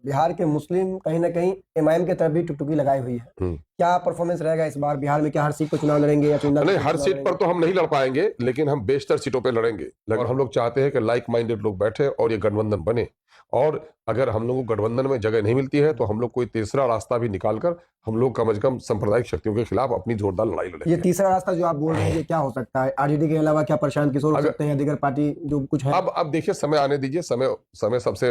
बिहार के मुस्लिम कहीं ना कहीं एमआईएम के तरफ भी टुकटुकी लगाई हुई है। क्या परफॉर्मेंस रहेगा इस बार बिहार में? क्या हर सीट पर चुनाव लड़ेंगे या चुनाव नहीं, हर सीट पर तो हम नहीं लड़ पाएंगे, लेकिन हम बेशतर सीटों पे लड़ेंगे। और हम लोग चाहते हैं कि लाइक माइंडेड लोग बैठे और ये गठबंधन बने। और अगर हम लोगों को गठबंधन में जगह नहीं मिलती है तो हम लोग कोई तीसरा रास्ता भी निकालकर हम लोग कम से कम सांप्रदायिक शक्तियों के खिलाफ अपनी जोरदार लड़ाई लड़ेंगे। ये तीसरा रास्ता जो आप बोल रहे हैं ये क्या हो सकता है? आरजेडी के अलावा क्या प्रशांत किशोर हो सकते हैं, दिगर पार्टी जो कुछ है? अब देखिए, समय आने दीजिए, समय सबसे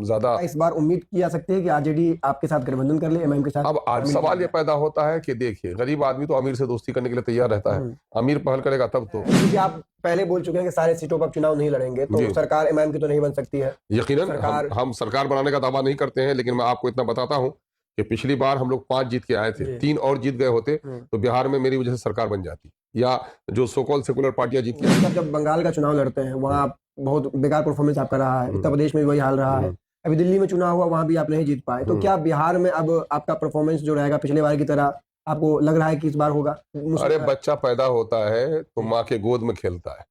ज्यादा। इस बार उम्मीद की जा सकती है कि आरजेडी आपके साथ गठबंधन कर ले, एमआईएम के साथ? अब आज सवाल ये पैदा होता है कि देखिए, गरीब आदमी तो अमीर से दोस्ती करने के लिए तैयार रहता है। अमीर पहल करेगा तब तो। क्योंकि आप पहले बोल चुके हैं कि सारे सीटों पर चुनाव नहीं लड़ेंगे, तो सरकार एमआईएम की तो नहीं बन सकती है। यकीनन हम सरकार बनाने का दावा नहीं करते हैं, लेकिन मैं आपको इतना बताता हूं कि पिछली बार हम लोग 5 जीत के आए थे, 3 और जीत गए होते तो बिहार में मेरी वजह से सरकार बन जाती, या जो सोकॉल सेकुलर पार्टियां जीत के। जब बंगाल का चुनाव लड़ते हैं वहाँ बहुत बेकार परफॉर्मेंस आपका रहा है, उत्तर प्रदेश में भी वही हाल रहा है, अभी दिल्ली में चुनाव हुआ वहां भी आप नहीं जीत पाए, तो क्या बिहार में अब आपका परफॉर्मेंस जो रहेगा पिछले बार की तरह आपको लग रहा है कि इस बार होगा? अरे, बच्चा पैदा होता है तो माँ के गोद में खेलता है,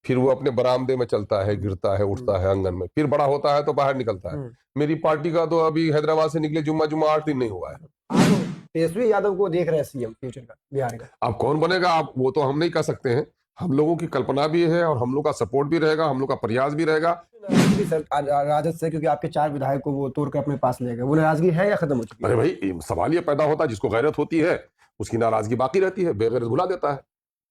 फिर वो अपने बरामदे में चलता है, गिरता है, उठता है आंगन में, फिर बड़ा होता है तो बाहर निकलता है। मेरी पार्टी का तो अभी हैदराबाद से निकले जुम्मा 8 दिन नहीं हुआ है। तेजस्वी यादव को देख रहे हैं सीएम फ्यूचर का बिहार का। अब कौन बनेगा आप वो तो हम नहीं कह सकते हैं। हम लोगों की कल्पना भी है और हम लोग का सपोर्ट भी रहेगा, हम लोग का प्रयास भी रहेगा। राजद से, क्योंकि आपके 4 विधायक को वो तोड़ कर अपने पास ले गए, वो नाराजगी है या खत्म हो चुकी है? अरे भाई, सवाल ये पैदा होता है, जिसको गैरत होती है उसकी नाराजगी बाकी रहती है, बेगैरत भुला देता है।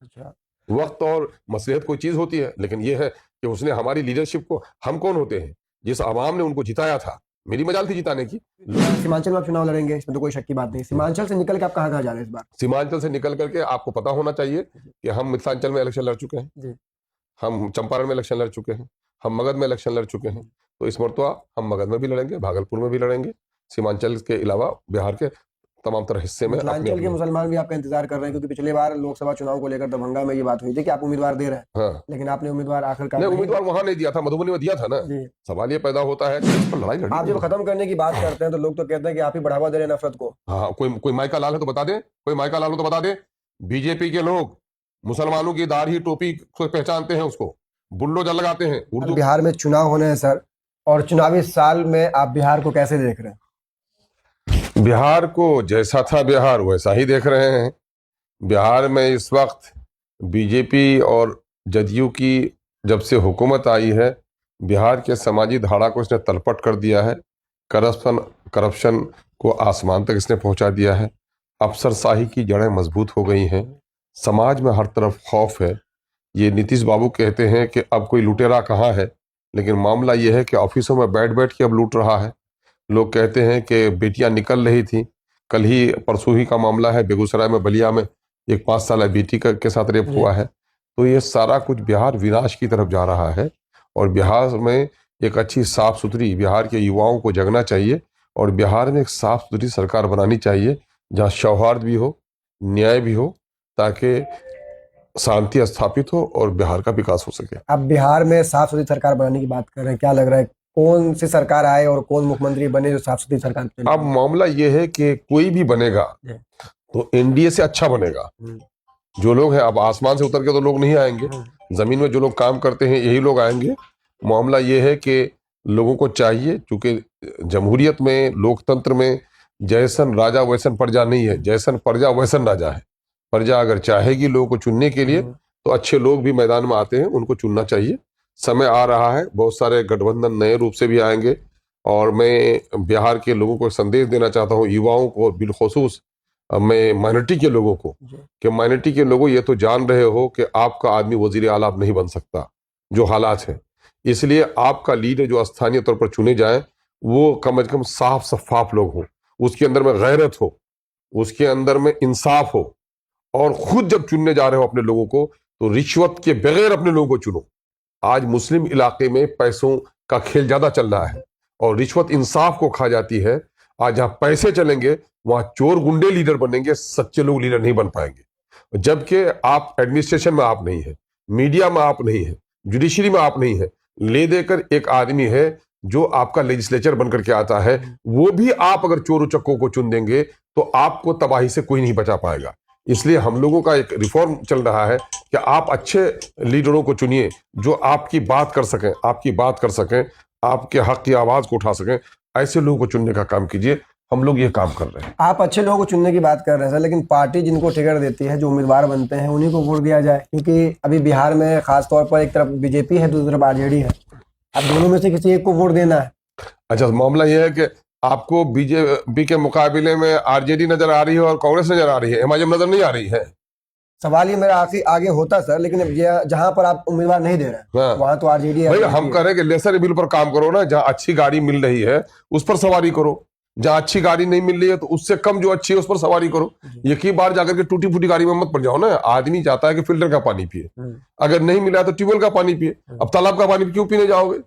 अच्छा, वक्त और मसलिहत कोई चीज होती है, लेकिन ये है कि उसने हमारी लीडरशिप को, हम कौन होते हैं? जिस आवाम ने उनको जिताया था, मेरी मजाल थी जिताने की। सीमांचल में आप चुनाव लड़ेंगे, इसमें तो कोई शक की बात नहीं। सीमांचल से निकल के आप कहाँ जा रहे हैं इस बार? सीमांचल से निकल करके आपको पता होना चाहिए कि हम मिथिलांचल में इलेक्शन लड़ चुके हैं, हम चंपारण में इलेक्शन लड़ चुके हैं, हम मगध में इलेक्शन लड़ चुके हैं, तो इस मरतबा हम मगध में भी लड़ेंगे, भागलपुर में भी लड़ेंगे, सीमांचल के अलावा बिहार के तमाम तरह हिस्से में। मिथिलांचल के मुसलमान भी आपका इंतजार कर रहे हैं, क्योंकि पिछले बार लोकसभा चुनाव को लेकर दरभंगा में ये बात हुई थी कि आप उम्मीदवार दे रहे हैं। हाँ, लेकिन आपने उम्मीदवार आखिरकार नहीं, उम्मीदवार वहां नहीं दिया था, मधुबनी में दिया था ना। सवाल ये पैदा होता है लड़ाई लड़नी। आप जब खत्म करने की बात करते हैं तो लोग तो कहते हैं कि आप ही बढ़ावा दे रहे हैं नफरत को। हाँ, कोई माइका लाल है तो बता दे, कोई माइका लाल हो तो बता दे। बीजेपी के लोग मुसलमानों की दाढ़ी टोपी को पहचानते हैं, उसको बुलडोजर लगाते हैं। उर्दू बिहार में चुनाव होने हैं सर, और चुनावी साल में आप बिहार को कैसे देख रहे हैं? बिहार को जैसा था बिहार वैसा ही देख रहे हैं। बिहार में इस वक्त बीजेपी और जदयू की जब से हुकूमत आई है, बिहार के समाजी धारा को इसने तलपट कर दिया है। करप्शन को आसमान तक इसने पहुंचा दिया है। अफसरशाही की जड़ें मजबूत हो गई हैं। समाज में हर तरफ खौफ है। ये नीतीश बाबू कहते हैं कि अब कोई लुटेरा कहाँ है, लेकिन मामला ये है कि ऑफिसों में बैठ बैठ के अब लूट रहा है। लोग कहते हैं कि बेटियां निकल रही थी, कल ही परसों ही का मामला है, बेगूसराय में बलिया में एक 5 साल बेटी के साथ रेप हुआ है। तो ये सारा कुछ बिहार विनाश की तरफ जा रहा है, और बिहार में एक अच्छी साफ सुथरी, बिहार के युवाओं को जगना चाहिए और बिहार में एक साफ सुथरी सरकार बनानी चाहिए जहाँ सौहार्द भी हो, न्याय भी हो, ताकि शांति स्थापित हो और बिहार का विकास हो सके। अब बिहार में साफ सुथरी सरकार बनाने की बात कर रहे हैं, क्या लग रहा है कौन सी सरकार आए और कौन मुख्यमंत्री बने जो साफ सुथरी सरकार चले? अब मामला ये है कि कोई भी बनेगा तो एनडीए से अच्छा बनेगा। जो लोग हैं, अब आसमान से उतर के तो लोग नहीं आएंगे, जमीन में जो लोग काम करते हैं यही लोग आएंगे। मामला ये है कि लोगों को चाहिए, क्योंकि जमहूरियत में, लोकतंत्र में जैसन राजा वैसन प्रजा नहीं है, जैसन प्रजा वैसन राजा है। प्रजा अगर चाहेगी लोगों को चुनने के लिए तो अच्छे लोग भी मैदान में आते हैं, उनको चुनना चाहिए। समय आ रहा है, बहुत सारे गठबंधन नए रूप से भी आएंगे, और मैं बिहार के लोगों को संदेश देना चाहता हूँ, युवाओं को, बिलखुसूस मैं माइनॉरिटी के लोगों को, कि माइनॉरिटी के लोगों ये तो जान रहे हो कि आपका आदमी वजीर आला नहीं बन सकता, जो हालात है। इसलिए आपका लीडर जो स्थानीय तौर पर चुने जाए वो कम से कम साफ शफाफ लोग हो, उसके अंदर में गैरत हो, उसके अंदर में इंसाफ हो, और खुद जब चुनने जा रहे हो अपने लोगों को तो रिश्वत के बगैर अपने लोगों को चुनो। आज मुस्लिम इलाके में पैसों का खेल ज्यादा चल रहा है और रिश्वत इंसाफ को खा जाती है। आज जहां पैसे चलेंगे वहां चोर गुंडे लीडर बनेंगे, सच्चे लोग लीडर नहीं बन पाएंगे। जबकि आप एडमिनिस्ट्रेशन में आप नहीं है, मीडिया में आप नहीं है, जुडिशरी में आप नहीं है, ले देकर एक आदमी है जो आपका लेजिस्लेचर बनकर के आता है, वो भी आप अगर चोर उचक्कों को चुन देंगे तो आपको तबाही से कोई नहीं बचा पाएगा। इसलिए हम लोगों का एक रिफॉर्म चल रहा है कि आप अच्छे लीडरों को चुनिए जो आपकी बात कर सकें, आपकी बात कर सकें, आपके हक की आवाज को उठा सकें। ऐसे लोगों को चुनने का काम कीजिए। हम लोग ये काम कर रहे हैं। आप अच्छे लोगों को चुनने की बात कर रहे हैं सर, लेकिन पार्टी जिनको टिकट देती है, जो उम्मीदवार बनते हैं, उन्हीं को वोट दिया जाए, क्योंकि अभी बिहार में खास तौर पर एक तरफ बीजेपी है, दूसरी तरफ आरजेडी है। अब दोनों में से किसी एक को वोट देना है। अच्छा, मामला यह है कि आपको बीजेपी के मुकाबले में आरजेडी नजर आ रही है और कांग्रेस नजर आ रही है, एमआईएम नजर नहीं आ रही है। सवाल ये मेरा आगे होता सर, लेकिन ये जहां पर आप उम्मीदवार नहीं दे रहे हैं, हाँ। वहां तो आरजेडी है। भाई हम कह रहे हैं कि लेसर बिल पर काम करो ना, जहां अच्छी गाड़ी मिल रही है उस पर सवारी करो, जहां अच्छी गाड़ी नहीं मिल रही है तो उससे कम जो अच्छी है उस पर सवारी करो। एक ही बार जाकर के टूटी फूटी गाड़ी में मत पड़ जाओ ना। आदमी चाहता है कि फिल्टर का पानी पिए, अगर नहीं मिला तो ट्यूबवेल का पानी पिए। अब तालाब का पानी क्यों पीने जाओगे?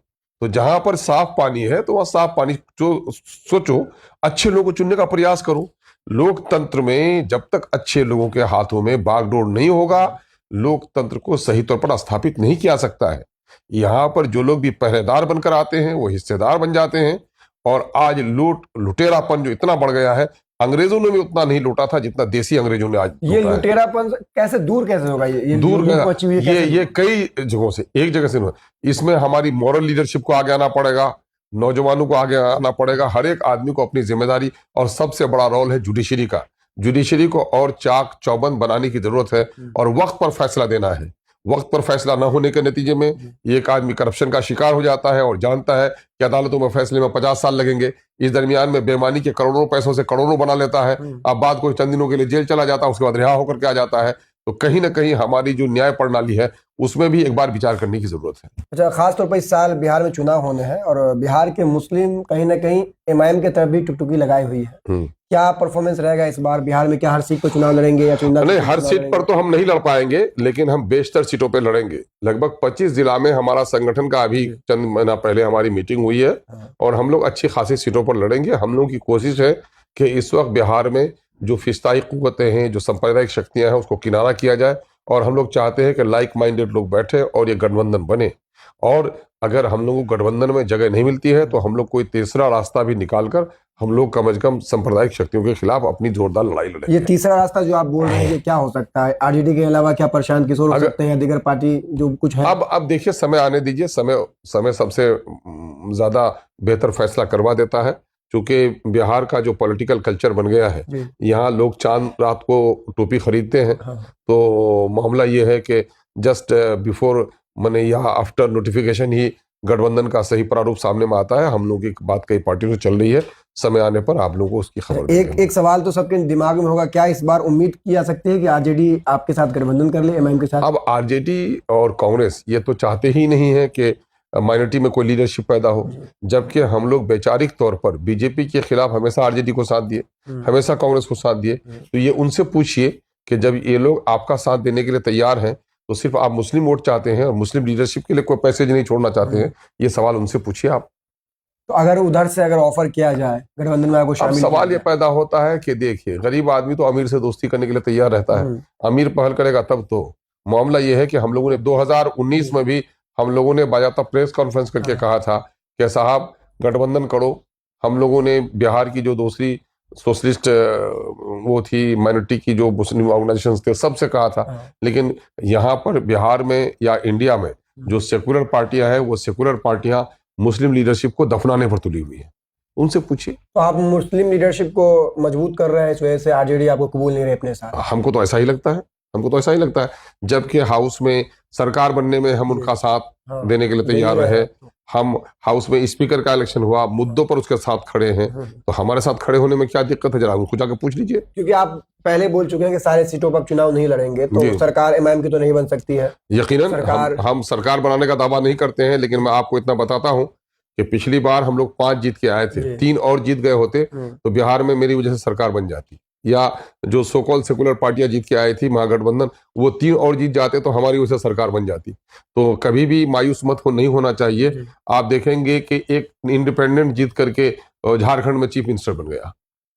तो जहां पर साफ पानी है तो वहां साफ पानी जो सोचो, अच्छे लोगों को चुनने का प्रयास करो। लोकतंत्र में जब तक अच्छे लोगों के हाथों में बागडोर नहीं होगा, लोकतंत्र को सही तौर पर स्थापित नहीं किया सकता है। यहां पर जो लोग भी पहरेदार बनकर आते हैं वो हिस्सेदार बन जाते हैं। और आज लुटेरापन जो इतना बढ़ गया है, अंग्रेजों ने भी उतना नहीं लूटा था जितना देसी अंग्रेजों ने आज ये लुटेरापन कैसे दूर कैसे होगा? ये दूर ये कई जगहों से, एक जगह से नहीं। इसमें हमारी मॉरल लीडरशिप को आगे आना पड़ेगा, नौजवानों को आगे आना पड़ेगा, हर एक आदमी को अपनी जिम्मेदारी, और सबसे बड़ा रोल है जुडिशरी का। जुडिशरी को और चाक चौबंद बनाने की जरूरत है और वक्त पर फैसला देना है। वक्त पर फैसला न होने के नतीजे में एक आदमी करप्शन का शिकार हो जाता है और जानता है कि अदालतों में फैसले में 50 साल लगेंगे। इस दरमियान में बेईमानी के करोड़ों पैसों से करोड़ों बना लेता है। अब बाद कोई चंद दिनों के लिए जेल चला जाता है, उसके बाद रिहा होकर के आ जाता है। तो कहीं ना कहीं हमारी जो न्याय प्रणाली है उसमें भी एक बार विचार करने की जरूरत है। अच्छा, खासतौर पर इस साल बिहार में चुनाव होने हैं और बिहार के मुस्लिम कहीं ना कहीं एमआईएम के तरफ भी टुकटुकी लगाई हुई है। क्या परफॉर्मेंस रहेगा इस बार बिहार में? क्या हर सीट पर चुनाव लड़ेंगे या चुनाव? नहीं, हर सीट पर तो हम नहीं लड़ पाएंगे, लेकिन हम बेशतर सीटों पर लड़ेंगे। लगभग 25 जिला में हमारा संगठन का अभी चंद महीना पहले हमारी मीटिंग हुई है और हम लोग अच्छी खासी सीटों पर लड़ेंगे। हम लोगों की कोशिश है कि इस वक्त बिहार में जो फिस्ताई कुव्वतें हैं, जो सांप्रदायिक शक्तियां हैं, उसको किनारा किया जाए। और हम लोग चाहते हैं कि लाइक माइंडेड लोग बैठे और ये गठबंधन बने। और अगर हम लोगों को गठबंधन में जगह नहीं मिलती है तो हम लोग कोई तीसरा रास्ता भी निकालकर हम लोग कम से कम सांप्रदायिक शक्तियों के खिलाफ अपनी जोरदार लड़ाई लड़ेंगे। ये तीसरा रास्ता जो आप बोल रहे हैं, ये क्या हो सकता है? आरजेडी के अलावा क्या प्रशांत किशोर हो सकते हैं या दीगर पार्टी जो कुछ है? अब देखिए, समय आने दीजिए। समय सबसे ज्यादा बेहतर फैसला करवा देता है। क्योंकि बिहार का जो पॉलिटिकल कल्चर बन गया है, यहाँ लोग चांद रात को टोपी खरीदते हैं। तो मामला ये है कि जस्ट बिफोर माने या आफ्टर नोटिफिकेशन ही गठबंधन का सही प्रारूप सामने में आता है। हम लोग की बात कई पार्टियों से चल रही है, समय आने पर आप लोगों को उसकी खबर। एक सवाल तो सबके दिमाग में होगा, क्या इस बार उम्मीद की जा सकती है कि आरजेडी आपके साथ गठबंधन कर ले एमआईएम के साथ? अब आरजेडी और कांग्रेस ये तो चाहते ही नहीं है कि माइनॉरिटी में कोई लीडरशिप पैदा हो, जबकि हम लोग वैचारिक तौर पर बीजेपी के खिलाफ हमेशा आरजेडी को साथ दिए, हमेशा कांग्रेस को साथ दिए। तो ये उनसे पूछिए कि जब ये लोग आपका साथ देने के लिए तैयार हैं तो सिर्फ आप मुस्लिम वोट चाहते हैं और मुस्लिम लीडरशिप के लिए कोई पैसेज नहीं छोड़ना चाहते हैं, ये सवाल उनसे पूछिए आप। तो अगर उधर से अगर ऑफर किया जाए गठबंधन में आपको शामिल, सवाल ये पैदा होता है कि देखिए, गरीब आदमी तो अमीर से दोस्ती करने के लिए तैयार रहता है। अमीर पहल करेगा तब तो। मामला ये है कि हम लोगों ने 2019 में भी हम लोगों ने बाकायदा प्रेस कॉन्फ्रेंस करके कहा था कि साहब गठबंधन करो। हम लोगों ने बिहार की जो दूसरी सोशलिस्ट वो थी माइनॉरिटी की जो मुस्लिम ऑर्गेनाइजेशंस थे, सबसे कहा था। लेकिन यहाँ पर बिहार में या इंडिया में जो सेकुलर पार्टियां हैं, वो सेकुलर पार्टियां मुस्लिम लीडरशिप को दफनाने पर तुली हुई है। उनसे पूछिए। तो आप मुस्लिम लीडरशिप को मजबूत कर रहे हैं, इस वजह से आरजेडी आपको कबूल नहीं रहे अपने साथ? हमको तो ऐसा ही लगता है, जबकि हाउस में सरकार बनने में हम उनका साथ देने के लिए तैयार रहे। हम हाउस में स्पीकर का इलेक्शन हुआ, मुद्दों पर उसके साथ खड़े हैं। तो हमारे साथ खड़े होने में क्या दिक्कत है? जरा उनको जाकर पूछ लीजिए। क्योंकि आप पहले बोल चुके हैं कि सारे सीटों पर चुनाव नहीं लड़ेंगे, तो सरकार एमआईएम की तो नहीं बन सकती है। यकीनन हम सरकार बनाने का दावा नहीं करते हैं, लेकिन मैं आपको इतना बताता हूं कि पिछली बार हम लोग 5 जीत के आए थे, 3 और जीत गए होते तो बिहार में मेरी वजह से सरकार बन जाती। या जो सोकॉल सेकुलर पार्टियां जीत के आई थी महागठबंधन, वो 3 और जीत जाते तो हमारी वजह से सरकार बन जाती। तो कभी भी मायूस मत हो, नहीं होना चाहिए। आप देखेंगे कि एक इंडिपेंडेंट जीत करके झारखंड में चीफ मिनिस्टर बन गया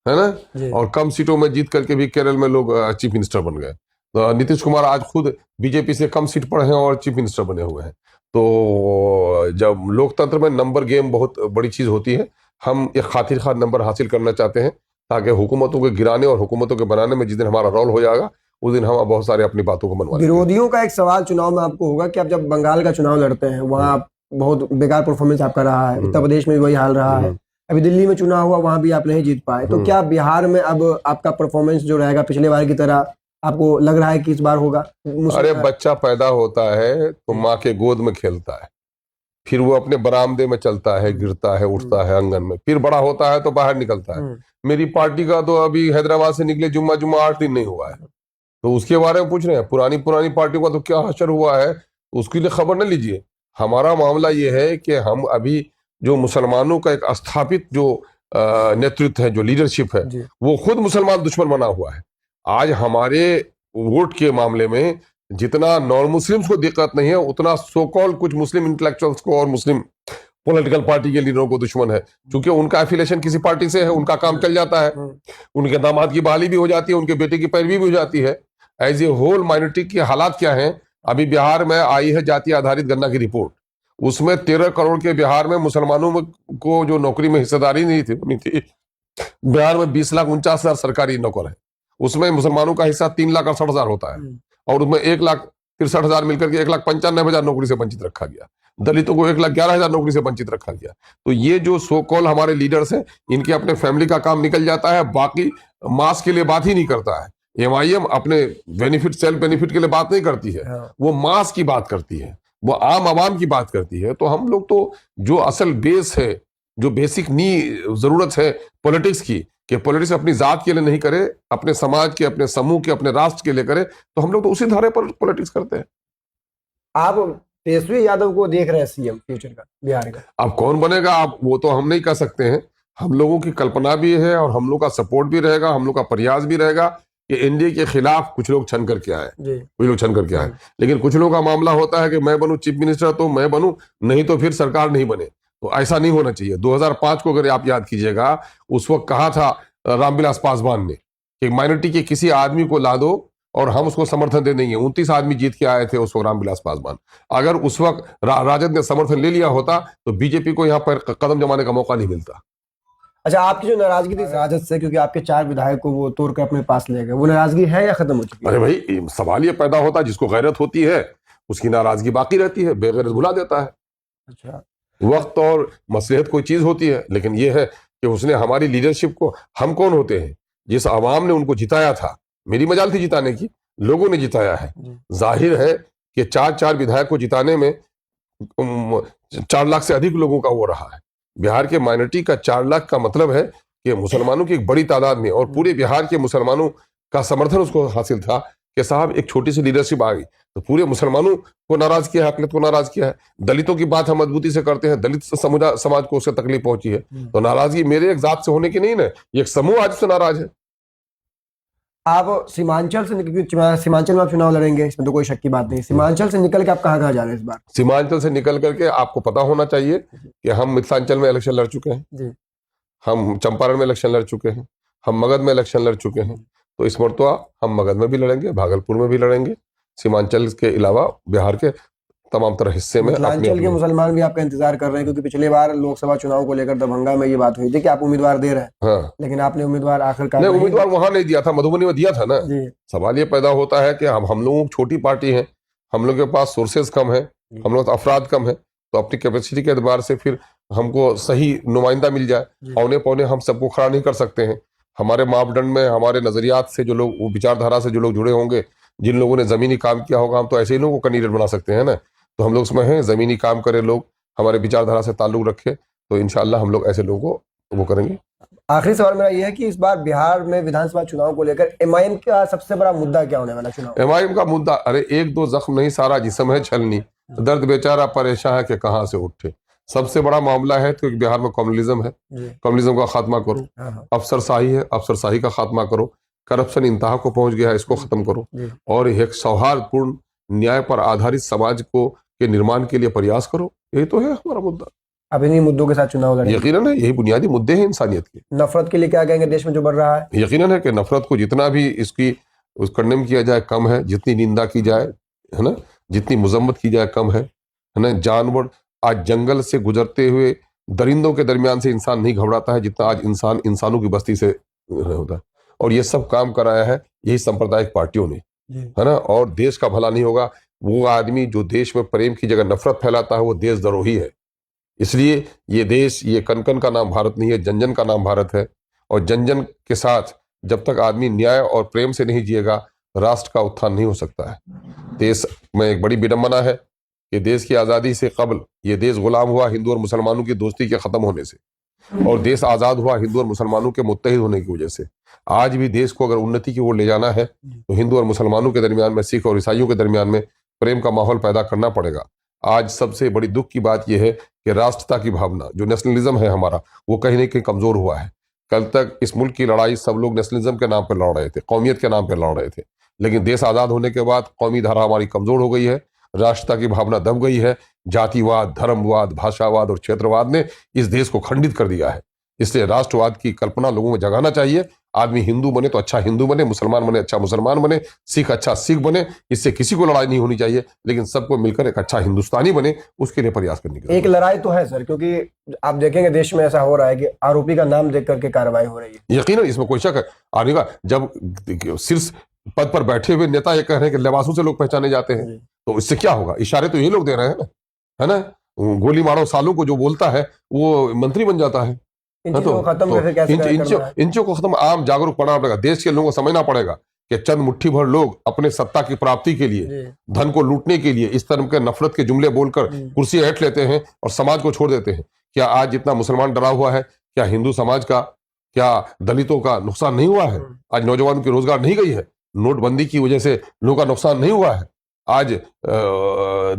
है ना, और कम सीटों में जीत करके भी केरल में लोग चीफ मिनिस्टर बन गए। तो नीतीश कुमार आज खुद बीजेपी से कम सीट पर हैं और चीफ मिनिस्टर बने हुए हैं। तो जब लोकतंत्र में नंबर गेम बहुत बड़ी चीज होती है, हम एक खातिर खार नंबर हासिल करना चाहते हैं ताकि हुकूमतों के गिराने और हुकूमतों के बनाने में जिस दिन हमारा रोल हो जाएगा उस दिन हम बहुत सारे अपनी बातों को मनवा। विरोधियों का एक सवाल चुनाव में आपको होगा कि आप जब बंगाल का चुनाव लड़ते हैं, वहाँ बहुत बेकार परफॉर्मेंस आपका रहा है, उत्तर प्रदेश में भी वही हाल रहा है, अभी दिल्ली में चुनाव हुआ, वहां भी आप नहीं जीत पाए, तो क्या बिहार में अब आपका परफॉर्मेंस जो रहेगा पिछले बार की तरह आपको लग रहा है कि इस बार होगा? अरे बच्चा पैदा होता है तो माँ के गोद में खेलता है, फिर वो अपने बरामदे में चलता है, गिरता है, उठता है आंगन में, फिर बड़ा होता है तो बाहर निकलता है। मेरी पार्टी का तो अभी हैदराबाद से निकले जुम्मा 8 दिन नहीं हुआ है, तो उसके बारे में पूछ रहे हैं। पुरानी पार्टियों का तो क्या हशर हुआ है, उसके लिए खबर न लीजिए। हमारा मामला ये है कि हम अभी जो मुसलमानों का एक स्थापित जो नेतृत्व है, जो लीडरशिप है, वो खुद मुसलमान दुश्मन बना हुआ है। आज हमारे वोट के मामले में जितना नॉन मुस्लिम्स को दिक्कत नहीं है, उतना सो कॉल्ड कुछ मुस्लिम इंटेलेक्चुअल्स को और मुस्लिम पॉलिटिकल पार्टी के लीडरों को दुश्मन है, क्योंकि उनका एफिलिएशन किसी पार्टी से है, उनका काम चल जाता है, उनके दामाद की बहाली भी हो जाती है, उनके बेटे की पैरवी भी हो जाती है। एज ए होल माइनॉरिटी के हालात क्या हैं? अभी बिहार में आई है जाति आधारित गणना की रिपोर्ट, उसमें 13 करोड़ के बिहार में मुसलमानों को जो नौकरी में हिस्सेदारी नहीं थी। बिहार में 20,49,000 सरकारी नौकर है, उसमें मुसलमानों का हिस्सा 3,68,000 होता है, और उसमें 1,63,000 मिलकर के 1,95,000 नौकरी से वंचित रखा गया। दलितों को 1,11,000 नौकरी से वंचित रखा गया। तो ये जो सो कॉल हमारे लीडर्स हैं, इनके अपने फैमिली का काम निकल जाता है, बाकी मास के लिए बात ही नहीं करता है। एमआईएम अपने बेनिफिट, सेल्फ बेनिफिट के लिए बात नहीं करती है, वो मास की बात करती है, वो आम आवाम की बात करती है। तो हम लोग तो जो असल बेस है, जो बेसिक नी जरूरत है पॉलिटिक्स की, कि पॉलिटिक्स अपनी जात के लिए नहीं करे, अपने समाज के, अपने समूह के, अपने राष्ट्र के लिए करे, तो हम लोग तो उसी धारे पर पॉलिटिक्स करते हैं। आप तेजस्वी यादव को देख रहे हैं सीएम फ्यूचर का बिहार का? अब कौन बनेगा, आप वो तो हम नहीं कह सकते हैं। हम लोगों की कल्पना भी है और हम लोग का सपोर्ट भी रहेगा, हम लोग का प्रयास भी रहेगा कि एनडीए के खिलाफ कुछ लोग छन करके आए, कुछ लोग छन करके आए। लेकिन कुछ लोगों का मामला होता है कि मैं बनूं चीफ मिनिस्टर तो मैं बनूं, नहीं तो फिर सरकार नहीं बने। तो ऐसा नहीं होना चाहिए। 2005 को अगर आप याद कीजिएगा, उस वक्त कहा था रामविलास पासवान ने कि माइनॉरिटी के किसी आदमी को ला दो और हम उसको समर्थन दे देंगे। 29 आदमी जीत के आए थे उस वक्त रामविलास पासवान। अगर उस वक्त राजद ने समर्थन ले लिया होता तो बीजेपी को यहाँ पर कदम जमाने का मौका नहीं मिलता। अच्छा, आपकी जो नाराजगी थी राजद से, क्योंकि आपके 4 विधायक को वो तोड़ कर अपने पास ले गए, वो नाराजगी है या खत्म हो चुकी है? अरे भाई, सवाल ये पैदा होता है, जिसको गैरत होती है उसकी नाराजगी बाकी रहती है, बेगैरत भुला देता है। अच्छा, वक्त और मसलहत कोई चीज होती है, लेकिन ये है कि उसने हमारी लीडरशिप को, हम कौन होते हैं? जिस आवाम ने उनको जिताया था, मेरी मजाल थी जिताने की, लोगों ने जिताया है। जाहिर है कि 4 विधायक को जिताने में 4 लाख से अधिक लोगों का वो रहा है। बिहार के माइनॉरिटी का 4 लाख का मतलब है कि मुसलमानों की एक बड़ी तादाद में, और पूरे बिहार के मुसलमानों का समर्थन उसको हासिल था कि साहब एक छोटी सी लीडरशिप आ गई तो पूरे मुसलमानों को नाराज किया है, अकलियत को नाराज किया है। दलितों की बात हम मजबूती से करते हैं, दलित समाज को उससे तकलीफ पहुंची है, तो नाराजगी मेरे एक जात से होने की नहीं ना, ये एक समूह आज से नाराज है। आप सीमांचल से सीमांचल में आप चुनाव लड़ेंगे, इसमें तो कोई शक की बात नहीं। सीमांचल से निकल के आप कहाँ जा रहे हैं इस बार? सीमांचल से निकल करके आपको पता होना चाहिए कि हम मिथिलांचल में इलेक्शन लड़ चुके हैं, हम चंपारण में इलेक्शन लड़ चुके हैं, हम मगध में इलेक्शन लड़ चुके हैं। तो इस मरतबा हम मगध में भी लड़ेंगे, भागलपुर में भी लड़ेंगे, सीमांचल के अलावा बिहार के तमाम तरह हिस्से में। मिथिलांचल के मुसलमान भी आपका इंतजार कर रहे हैं, क्योंकि पिछले बार लोकसभा चुनाव को लेकर दरभंगा में ये बात हुई थी कि आप उम्मीदवार दे रहे हैं। हाँ, लेकिन आपने उम्मीदवार आखिरकार नहीं, उम्मीदवार वहां नहीं दिया था, मधुबनी में दिया था ना। सवाल ये पैदा होता है कि हम लोगों की छोटी पार्टी है, हम लोग के पास सोर्सेज कम है, हम लोग अफराद कम है, तो अपनी कैपेसिटी के एतबार से फिर हमको सही नुमाइंदा मिल जाए, औने पौने हम सबको खड़ा नहीं कर सकते हैं। हमारे मापदंड में, हमारे नजरियात से जो लोग, वो विचारधारा से जो लोग जुड़े होंगे, जिन लोगों ने जमीनी काम किया होगा, हम तो ऐसे ही लोगों को कैंडिडेट बना सकते हैं ना। तो हम लोग उसमें हैं, जमीनी काम करे लोग, हमारे विचारधारा से ताल्लुक रखे, तो इंशाल्लाह हम लोग ऐसे लोगों को वो करेंगे। आखिरी सवाल मेरा यह है कि इस बार बिहार में विधानसभा चुनाव को लेकर एमआईएम का सबसे बड़ा मुद्दा क्या होने वाला चुनाव? एमआईएम का मुद्दा, अरे 1-2 जख्म नहीं, सारा जिस्म है छलनी, दर्द बेचारा परेशान है कि कहाँ से उठे। सबसे बड़ा मामला है क्योंकि बिहार में कम्युनलिज्म है, कम्युनलिज्म का खात्मा करो। अफसरशाही है, अफसरशाही का खात्मा करो। करप्शन इंतहा को पहुंच गया है, इसको खत्म करो। और एक सौहार्दपूर्ण न्याय पर आधारित समाज को के निर्माण के लिए प्रयास करो। यही तो है हमारा मुद्दा। अब इन्हीं मुद्दों के साथ चुनाव लड़ेंगे? यकीनन है, यही बुनियादी मुद्दे हैं इंसानियत के। नफरत के लिए क्या कहेंगे देश में जो बढ़ रहा है? यकीनन है कि नफरत को जितना भी इसकी कंडेम किया जाए कम है, जितनी निंदा की जाए, है ना, जितनी मुजम्मत की जाए कम है ना। जानवर आज जंगल से गुजरते हुए दरिंदों के दरमियान से इंसान नहीं घबराता है जितना आज इंसान इंसानों की बस्ती से होता है। और ये सब काम कराया है यही सांप्रदायिक पार्टियों ने, है ना। और देश का भला नहीं होगा। वो आदमी जो देश में प्रेम की जगह नफरत फैलाता है वो देशद्रोही है। इसलिए ये देश, ये कन कन का नाम भारत नहीं है, जन जन का नाम भारत है। और जन जन के साथ जब तक आदमी न्याय और प्रेम से नहीं जिएगा, राष्ट्र का उत्थान नहीं हो सकता है। देश में एक बड़ी विडंबना है कि देश की आज़ादी से कबल ये देश गुलाम हुआ हिंदू और मुसलमानों की दोस्ती के ख़त्म होने से, और देश आज़ाद हुआ हिंदू और मुसलमानों के मुत्तहिद होने की वजह से। आज भी देश को अगर उन्नति की ओर ले जाना है तो हिंदू और मुसलमानों के दरमियान में, सिख और ईसाइयों के दरमियान में प्रेम का माहौल पैदा करना पड़ेगा। आज सबसे बड़ी दुख की बात यह है कि राष्ट्रता की भावना, जो नेशनलिज्म है हमारा, वो कहीं ना कहीं कमजोर हुआ है। कल तक इस मुल्क की लड़ाई सब लोग नेशनलिज्म के नाम पर लड़ रहे थे, कौमियत के नाम पर लड़ रहे थे, लेकिन देश आज़ाद होने के बाद कौमी धारा हमारी कमजोर हो गई है, राष्ट्रता की भावना दब गई है। जातिवाद, धर्मवाद, भाषावाद और क्षेत्रवाद ने इस देश को खंडित कर दिया है। इसलिए राष्ट्रवाद की कल्पना लोगों में जगाना चाहिए। आदमी हिंदू बने तो अच्छा हिंदू बने, मुसलमान बने अच्छा मुसलमान बने, सिख अच्छा सिख बने। इससे किसी को लड़ाई नहीं होनी चाहिए, लेकिन सबको मिलकर एक अच्छा हिंदुस्तानी बने, उसके लिए प्रयास करने की एक लड़ाई तो है सर, क्योंकि आप देखेंगे देश में ऐसा हो रहा है कि आरोपी का नाम देख करके कार्रवाई हो रही है। यकीनन इसमें कोई शक है। आने का जब शीर्ष पद पर बैठे हुए नेता ये कह रहे हैं कि लिबासों से लोग पहचाने जाते हैं, तो इससे क्या होगा? इशारे तो ये लोग दे रहे हैं ना, है ना? गोली मारो सालों को जो बोलता है वो मंत्री बन जाता है। इन चीजों को खत्म कैसे करना है? इंचों को खत्म आम जागरूक पड़ना पड़ेगा। देश के लोगों को समझना पड़ेगा कि चंद मुट्ठी भर लोग अपने सत्ता की प्राप्ति के लिए, धन को लूटने के लिए इस तरह के नफरत के जुमले बोलकर कुर्सी ऐंठ लेते हैं और समाज को छोड़ देते हैं। क्या आज जितना मुसलमान डरा हुआ है, क्या हिंदू समाज का, क्या दलितों का नुकसान नहीं हुआ है? आज नौजवानों की रोजगार नहीं गई है? नोटबंदी की वजह से लोगों का नुकसान नहीं हुआ है? आज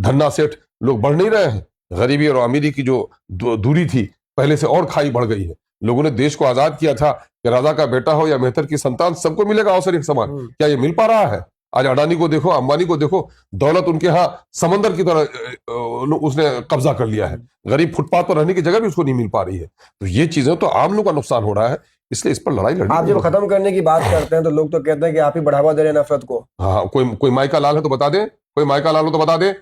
धन्ना सेठ लोग बढ़ नहीं रहे हैं? गरीबी और अमीरी की जो दूरी थी पहले से और खाई बढ़ गई है। लोगों ने देश को आजाद किया था कि राजा का बेटा हो या मेहतर की संतान, सबको मिलेगा अवसर एक समान। क्या ये मिल पा रहा है? आज अडानी को देखो, अंबानी को देखो, दौलत उनके यहाँ समंदर की तरह उसने कब्जा कर लिया है। गरीब फुटपाथ पर रहने की जगह भी उसको नहीं मिल पा रही है। तो ये चीजें तो आम लोगों का नुकसान हो रहा है, इसलिए इस पर लड़ाई लड़नी। आप जब खत्म करने की बात करते हैं तो लोग तो कहते हैं कि आप ही बढ़ावा दे रहे हैं नफरत को। हाँ, कोई माइका लाल है तो बता दे, कोई माइका लाल हो तो बता दे।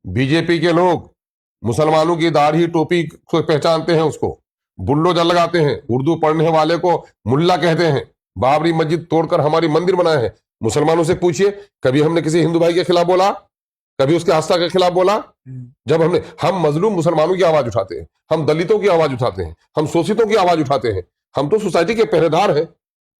बीजेपी के लोग मुसलमानों की दाढ़ी टोपी को पहचानते हैं, उसको बुल्डोजर लगाते हैं, उर्दू पढ़ने वाले को मुल्ला कहते हैं, बाबरी मस्जिद तोड़कर हमारी मंदिर बनाए हैं। मुसलमानों से पूछिए, कभी हमने किसी हिंदू भाई के खिलाफ बोला? कभी उसके आस्था के खिलाफ बोला? जब हम मजलूम मुसलमानों की आवाज उठाते हैं, हम दलितों की आवाज उठाते हैं, हम शोषितों की आवाज उठाते हैं। हम तो सोसाइटी के पहरेदार हैं,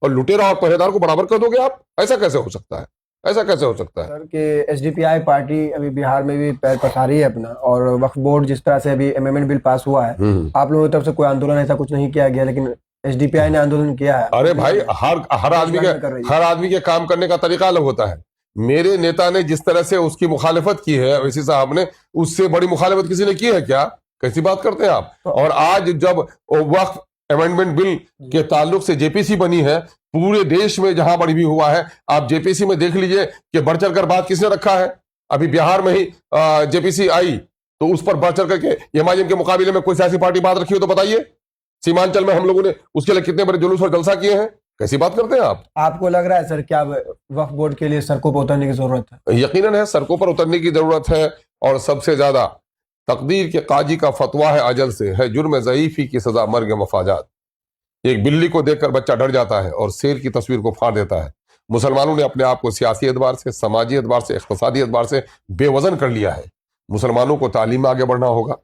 और लुटेरा और पहरेदार को बराबर कर दोगे आप? ऐसा कैसे हो सकता है? ऐसा कैसे हो सकता है? सर कि एसडीपीआई पार्टी अभी बिहार में भी पैर पसारी है अपना, और वक्फ बोर्ड जिस तरह से अभी अमेंडमेंट बिल पास हुआ है, आप लोगों की तरफ से कोई आंदोलन ऐसा कुछ नहीं किया गया, लेकिन एसडीपीआई ने आंदोलन किया है। अरे भाई, हर आदमी के काम करने का तरीका अलग होता है। मेरे नेता ने जिस तरह से उसकी मुखालिफत की है, वैसी साहब ने उससे बड़ी मुखालिफत किसी ने की है क्या? कैसी बात करते हैं आप? और आज जब वक्फ अमेंडमेंट बिल के ताल्लुक से जेपीसी बनी है, पूरे देश में जहां बड़ी भी हुआ है, आप जेपीसी में देख लीजिए कि बढ़ चढ़ कर बात किसने रखा है। अभी बिहार में ही जेपीसी आई तो उस पर बढ़ चढ़ करके एमआईएम के मुकाबले में कोई सियासी पार्टी बात रखी हो तो बताइए। सीमांचल में हम लोगों ने उसके लिए कितने बड़े जुलूस और जलसा किए हैं। कैसी बात करते हैं आप? आपको लग रहा है सर क्या वक्फ बोर्ड के लिए सड़कों पर उतरने की जरूरत है? यकीनन है, सड़कों पर उतरने की जरूरत है। और सबसे ज्यादा तकदीर के काजी का फतवा है अजल से, है जुर्म ज़ईफ़ी की सजा मर्ग मफाजात। एक बिल्ली को देखकर बच्चा डर जाता है और शेर की तस्वीर को फाड़ देता है। मुसलमानों ने अपने आप को सियासी एतबार से, समाजी एतबार से, इक़्तिसादी एतबार से बेवजन कर लिया है। मुसलमानों को तालीम में आगे बढ़ना होगा,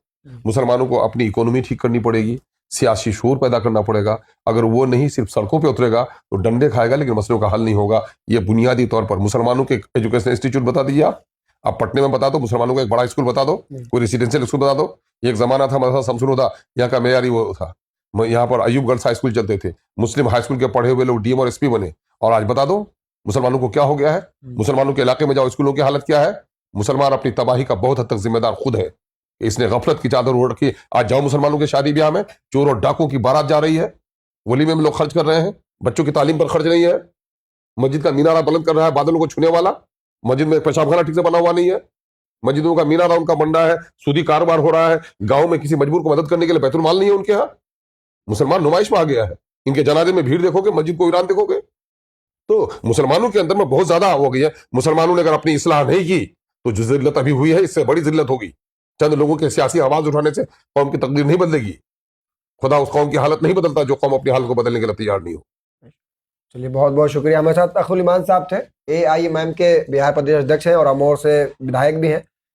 मुसलमानों को अपनी इकोनॉमी ठीक करनी पड़ेगी, सियासी शोर पैदा करना पड़ेगा। अगर वो नहीं सिर्फ सड़कों पे उतरेगा तो डंडे खाएगा, लेकिन मसलों का हल नहीं होगा। ये बुनियादी तौर पर मुसलमानों के एजुकेशन इंस्टीट्यूट बता दीजिए आप पटने में बता दो, मुसलमानों का एक बड़ा स्कूल बता दो, कोई रेसिडेंशियल स्कूल बता दो। एक जमाना था मदरसा शमसुल हुदा, यहाँ का मेयारी वो था। यहाँ पर अयूब गर्ल्स हाई स्कूल चलते थे, मुस्लिम हाई स्कूल के पढ़े हुए लोग डीएम और एसपी बने। और आज बता दो मुसलमानों को क्या हो गया है। मुसलमानों के इलाके में जाओ, स्कूलों की हालत क्या है। मुसलमान अपनी तबाही का बहुत हद तक जिम्मेदार खुद है। इसने गफलत की चादर ओढ़ रखी। आज जाओ मुसलमानों के शादी ब्याह में, चोर और डाकों की बारात जा रही है, वलीमे में लोग खर्च कर रहे हैं, बच्चों की तालीम पर खर्च नहीं है। मस्जिद का मीनारा बुलंद कर रहा है बादलों को छूने वाला, मस्जिद में पेशाबखाना ठीक से बना हुआ नहीं है, मस्जिदों का मीनारा उनका बन रहा है, सूदी कारोबार हो रहा है, गांव में किसी मजबूर को मदद करने के लिए बैतुल माल नहीं है उनके यहाँ। मुसलमान नुमाइश में आ गया है, इनके जनाजे में भीड़ देखोगे, मस्जिद को वीरान देखोगे। तो मुसलमानों के अंदर में बहुत ज्यादा हो गई है। मुसलमानों ने अगर अपनी इस्लाह नहीं की तो जो जिल्लत अभी हुई है इससे बड़ी जिल्लत होगी। चंद लोगों के सियासी आवाज उठाने से कौम की तकदीर नहीं बदलेगी। खुदा उस कौम की हालत नहीं बदलता जो कौम अपनी हालत को बदलने के लिए तैयार नहीं हो। चलिए, बहुत बहुत शुक्रिया। हमारे साथ अख्तरुल ईमान साहब थे, AIMM के बिहार प्रदेश अध्यक्ष हैं और अमोर से विधायक भी हैं।